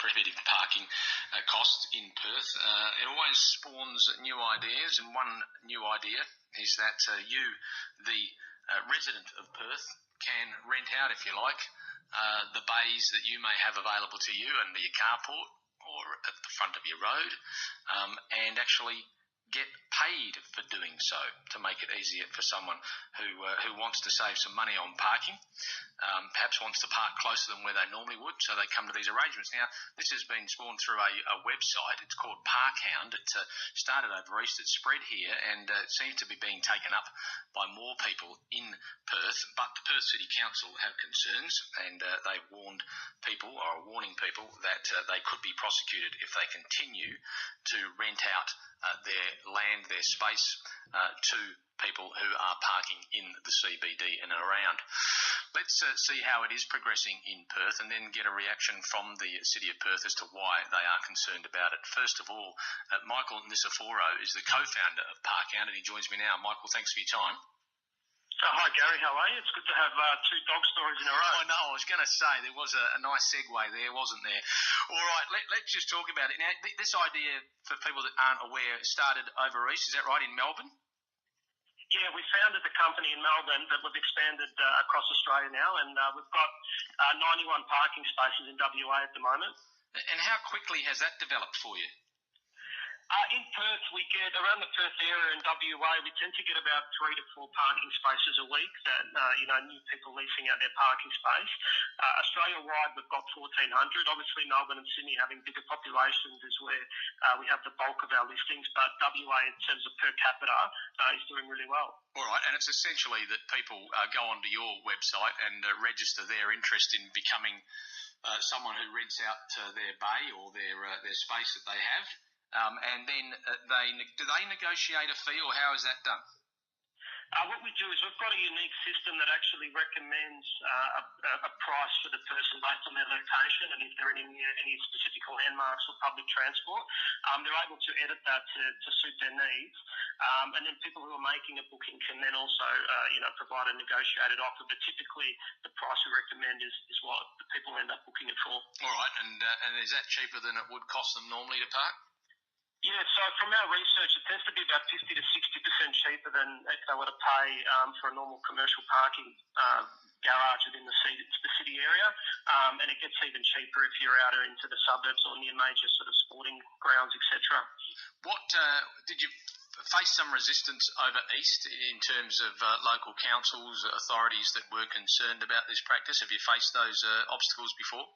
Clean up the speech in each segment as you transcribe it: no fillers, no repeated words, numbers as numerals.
prohibitive parking costs in Perth. It always spawns new ideas, and one new idea is that you, the resident of Perth, can rent out, if you like, the bays that you may have available to you under your carport or at the front of your road, and actually get paid for doing so to make it easier for someone who wants to save some money on parking, perhaps wants to park closer than where they normally would, so they come to these arrangements. Now, this has been spawned through a website. It's called Parkhound. It started over East. It's spread here, and it seems to be being taken up by more people in Perth. But the Perth City Council have concerns, and they've warned people, or are warning people, that they could be prosecuted if they continue to rent out their land, their space, to people who are parking in the CBD and around. Let's see how it is progressing in Perth, and then get a reaction from the City of Perth as to why they are concerned about it. First of all, Michael Nuciforo is the co-founder of Parkhound, and he joins me now. Michael, thanks for your time. Hi Gary, how are you? It's good to have two dog stories in a row. I know, I was going to say, there was a nice segue there, wasn't there? All right, let's just talk about it. Now, this idea, for people that aren't aware, started over East, is that right, in Melbourne? Yeah, we founded the company in Melbourne, but we've expanded across Australia now, and we've got 91 parking spaces in WA at the moment. And how quickly has that developed for you? In Perth, we get around the Perth area in WA, we tend to get about 3 to 4 parking spaces a week that, new people leasing out their parking space. Australia-wide, we've got 1,400. Obviously, Melbourne and Sydney having bigger populations is where we have the bulk of our listings, but WA, in terms of per capita, is doing really well. All right, and it's essentially that people go onto your website and register their interest in becoming someone who rents out their bay or their space that they have. And then do they negotiate a fee, or how is that done? What we do is we've got a unique system that actually recommends a price for the person based on their location, and if they're in any specific landmarks or public transport, they're able to edit that to suit their needs. And then people who are making a booking can then also provide a negotiated offer, but typically the price we recommend is what the people end up booking it for. All right, and is that cheaper than it would cost them normally to park? Yeah, so from our research, it tends to be about 50 to 60% cheaper than if they were to pay for a normal commercial parking garage within the city area, and it gets even cheaper if you're out into the suburbs or near major sort of sporting grounds, etc. What did you face some resistance over East in terms of local councils, authorities that were concerned about this practice? Have you faced those obstacles before?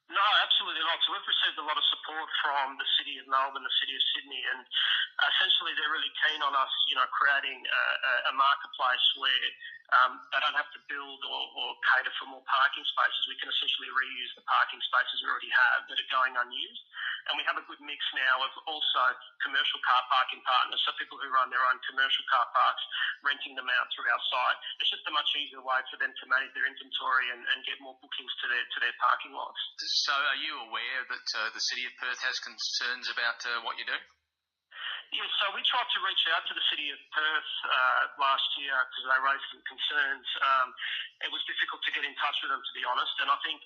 No, absolutely not. So we've received a lot of support from the City of Melbourne, the City of Sydney, and essentially they're really keen on us, creating a marketplace where they don't have to build or cater for more parking spaces. We can essentially reuse the parking spaces we already have that are going unused. And we have a good mix now of also commercial car parking partners, so people who run their own commercial car parks, renting them out through our site. It's just a much easier way for them to manage their inventory and get more bookings to their parking lots. So are you aware that the City of Perth has concerns about what you do? Yeah, so we tried to reach out to the City of Perth last year because they raised some concerns. It was difficult to get in touch with them, to be honest, and I think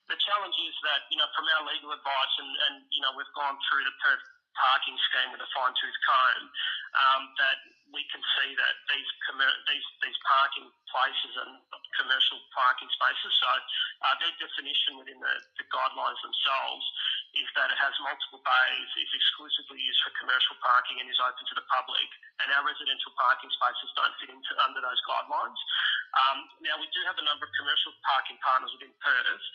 the challenge is that, from our legal advice and we've gone through the Perth parking scheme with a fine-tooth comb, that we can see that these parking places and commercial parking spaces, so their definition within the guidelines themselves is that it has multiple bays, is exclusively used for commercial parking and is open to the public, and our residential parking spaces don't fit under those guidelines. Now, we do have a number of commercial parking partners within Perth,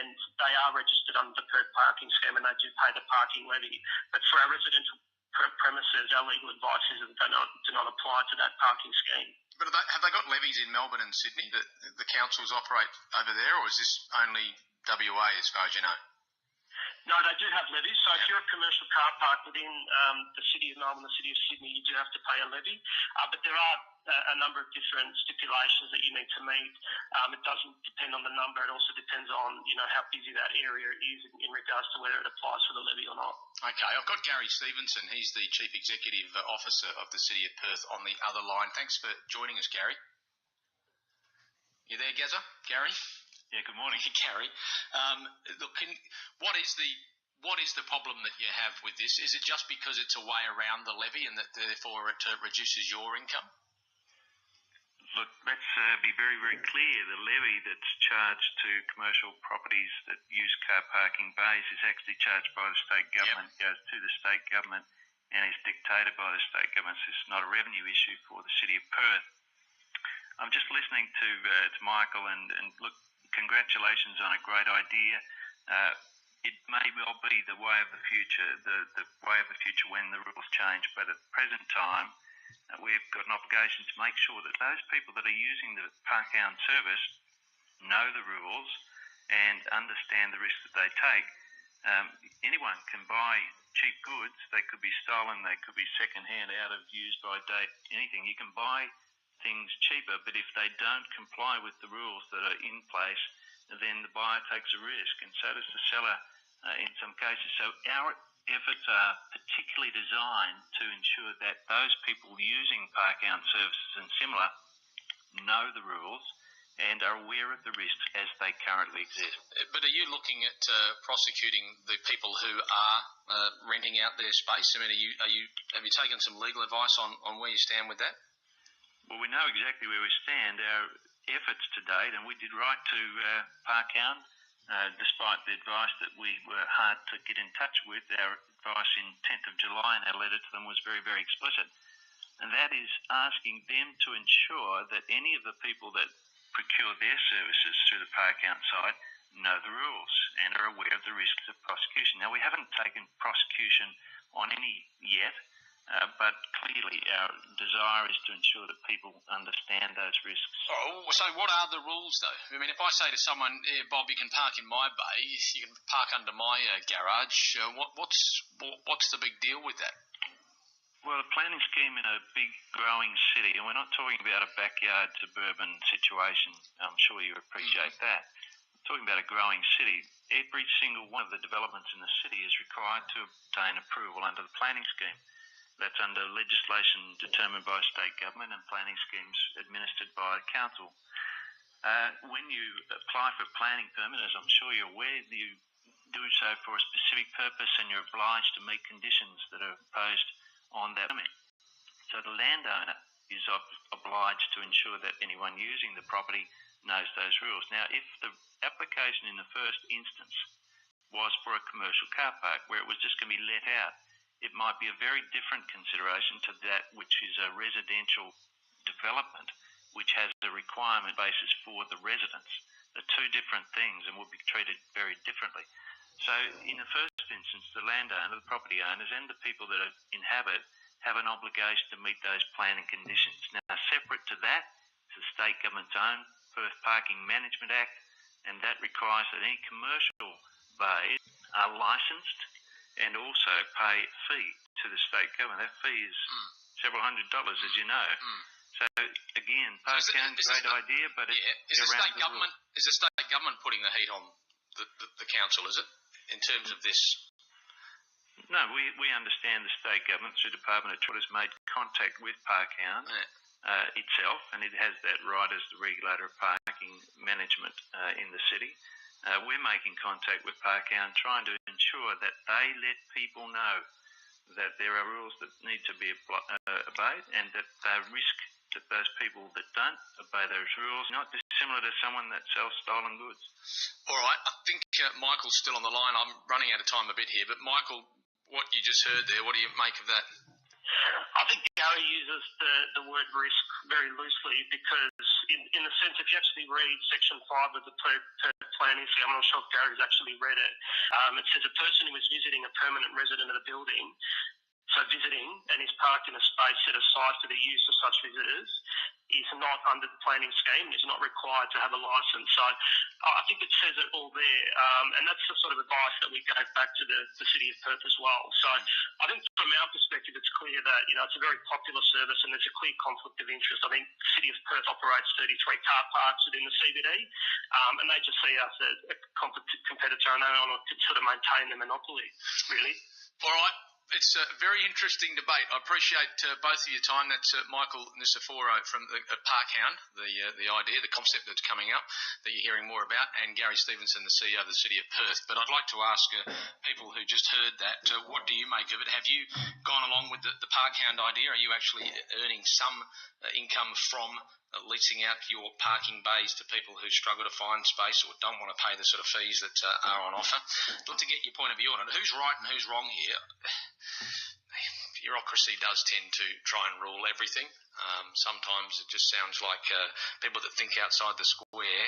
and they are registered under the Perth parking scheme and they do pay the parking levy, but for our residential premises, our legal advice is that they do not apply to that parking scheme. But have they got levies in Melbourne and Sydney that the councils operate over there, or is this only WA as far as you know? No, they do have levies. So if you're a commercial car park within the City of Melbourne, the City of Sydney, you do have to pay a levy. But there are a number of different stipulations that you need to meet. It doesn't depend on the number. It also depends on, how busy that area is in regards to whether it applies for the levy or not. Okay, I've got Gary Stevenson. He's the Chief Executive Officer of the City of Perth on the other line. Thanks for joining us, Gary. You there, Gazza? Gary? Yeah, good morning. Gary. Look, what is the problem that you have with this? Is it just because it's a way around the levy and that therefore it reduces your income? Look, let's be very, very clear. The levy that's charged to commercial properties that use car parking bays is actually charged by the state government, goes to the state government, and is dictated by the state government. So it's not a revenue issue for the City of Perth. I'm just listening to Michael, and look, congratulations on a great idea. It may well be the way of the future, the way of the future when the rules change, but at the present time, we've got an obligation to make sure that those people that are using the Parkhound service know the rules and understand the risks that they take. Anyone can buy cheap goods. They could be stolen, they could be second-hand, out of use by date, anything. You can buy things cheaper, but if they don't comply with the rules that are in place, then the buyer takes a risk, and so does the seller in some cases. So our efforts are particularly designed to ensure that those people using Parkhound services and similar know the rules and are aware of the risks as they currently exist. But are you looking at prosecuting the people who are renting out their space? I mean, have you taken some legal advice on where you stand with that? Well, we know exactly where we stand. Our efforts to date, and we did write to Parkhound, despite the advice that we were hard to get in touch with. Our advice in 10th of July in our letter to them was very, very explicit. And that is asking them to ensure that any of the people that procure their services through the Parkhound site know the rules and are aware of the risks of prosecution. Now, we haven't taken prosecution on any yet, but clearly our desire is to ensure that people understand those risks. Oh, so what are the rules, though? I mean, if I say to someone, Bob, you can park in my bay, you can park under my garage, what's the big deal with that? Well, a planning scheme in a big growing city, and we're not talking about a backyard suburban situation, I'm sure you appreciate that. We're talking about a growing city. Every single one of the developments in the city is required to obtain approval under the planning scheme. That's under legislation determined by state government and planning schemes administered by council. When you apply for a planning permit, as I'm sure you're aware, you do so for a specific purpose and you're obliged to meet conditions that are imposed on that permit. So the landowner is obliged to ensure that anyone using the property knows those rules. Now, if the application in the first instance was for a commercial car park where it was just going to be let out, it might be a very different consideration to that which is a residential development, which has a requirement basis for the residents. They're two different things and will be treated very differently. So in the first instance, the landowner, the property owners and the people that inhabit have an obligation to meet those planning conditions. Now, separate to that is the state government's own Perth Parking Management Act, and that requires that any commercial bays are licensed and also pay a fee to the state government. That fee is several $100s, as you know. So again, Parkhound's a great idea, but it's around the rules. Is the state government putting the heat on the council, is it, in terms of this? No, we understand the state government through Department of Transport has made contact with Parkhound itself, and it has that right as the regulator of parking management in the city. We're making contact with Parkhound, trying to ensure that they let people know that there are rules that need to be obeyed and that they risk that those people that don't obey those rules, not dissimilar to someone that sells stolen goods. All right, I think Michael's still on the line. I'm running out of time a bit here, but Michael, what you just heard there, what do you make of that? I think Gary uses the word risk very loosely because in the sense, if you actually read Section 5 of the planning scheme, I'm not sure if Gary's actually read it, it says a person who is visiting a permanent resident of the building, so visiting, and is parked in a space set aside for the use of such visitors, is not under the planning scheme, is not required to have a licence. So I think it says it all there, and that's the sort of advice that we gave back to the City of Perth as well. So I think from our perspective, it's clear that, it's a very popular service and there's a clear conflict of interest. I think the City of Perth operates 33 car parks within the CBD, and they just see us as a competitor, and they want to sort of maintain the monopoly, really. All right. It's a very interesting debate. I appreciate both of your time. That's Michael Nuciforo from Parkhound, the idea, the concept that's coming up that you're hearing more about, and Gary Stevenson, the CEO of the City of Perth. But I'd like to ask people who just heard that, what do you make of it? Have you gone along with the Parkhound idea? Are you actually earning some income from leasing out your parking bays to people who struggle to find space or don't want to pay the sort of fees that are on offer? I'd like to get your point of view on it. Who's right and who's wrong here? Bureaucracy does tend to try and rule everything. Sometimes it just sounds like people that think outside the square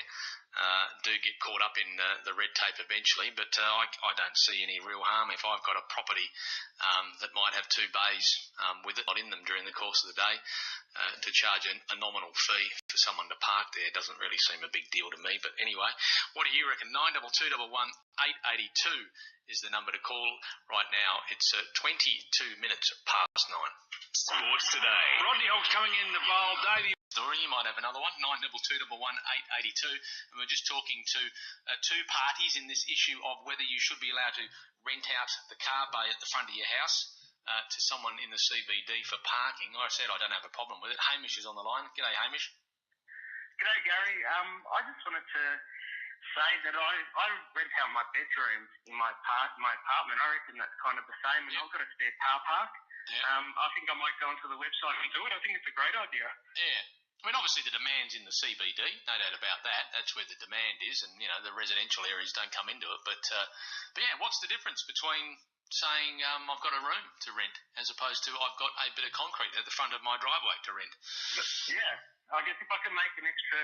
do get caught up in the red tape eventually, but I don't see any real harm if I've got a property that might have two bays with it not in them during the course of the day. To charge a nominal fee for someone to park there doesn't really seem a big deal to me. But anyway, what do you reckon? 9221 882 is the number to call right now. It's 22 minutes past 9. Sports Today. Rodney Hog's coming in the bowl. Davey story, you might have another one. 9221 882. And we're just talking to two parties in this issue of whether you should be allowed to rent out the car bay at the front of your house to someone in the CBD for parking. Like I said, I don't have a problem with it. Hamish is on the line. G'day, Hamish. G'day, Gary. I just wanted to say that I rent out my bedroom in my apartment. I reckon that's kind of the same, and I've got a spare car park. Yeah. I think I might go onto the website and do it. I think it's a great idea. Yeah. I mean, obviously the demand's in the CBD, no doubt about that. That's where the demand is, and, the residential areas don't come into it. But yeah, what's the difference between saying I've got a room to rent as opposed to I've got a bit of concrete at the front of my driveway to rent? Yeah. I guess if I can make an extra,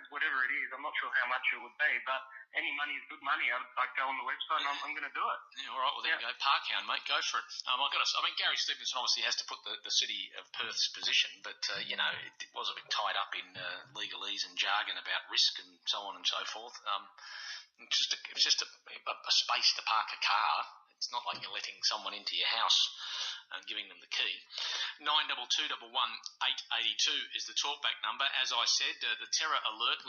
whatever it is, I'm not sure how much it would be, but any money is good money. I'd go on the website and I'm going to do it. Yeah, all right. Well, there you go. Parkhound, mate. Go for it. Gary Stevenson obviously has to put the City of Perth's position, but, it was a bit tied up in legalese and jargon about risk and so on and so forth. It's just a space to park a car. It's not like you're letting someone into your house and giving them the key. 9221 882 is the talkback number. As I said, the terror alert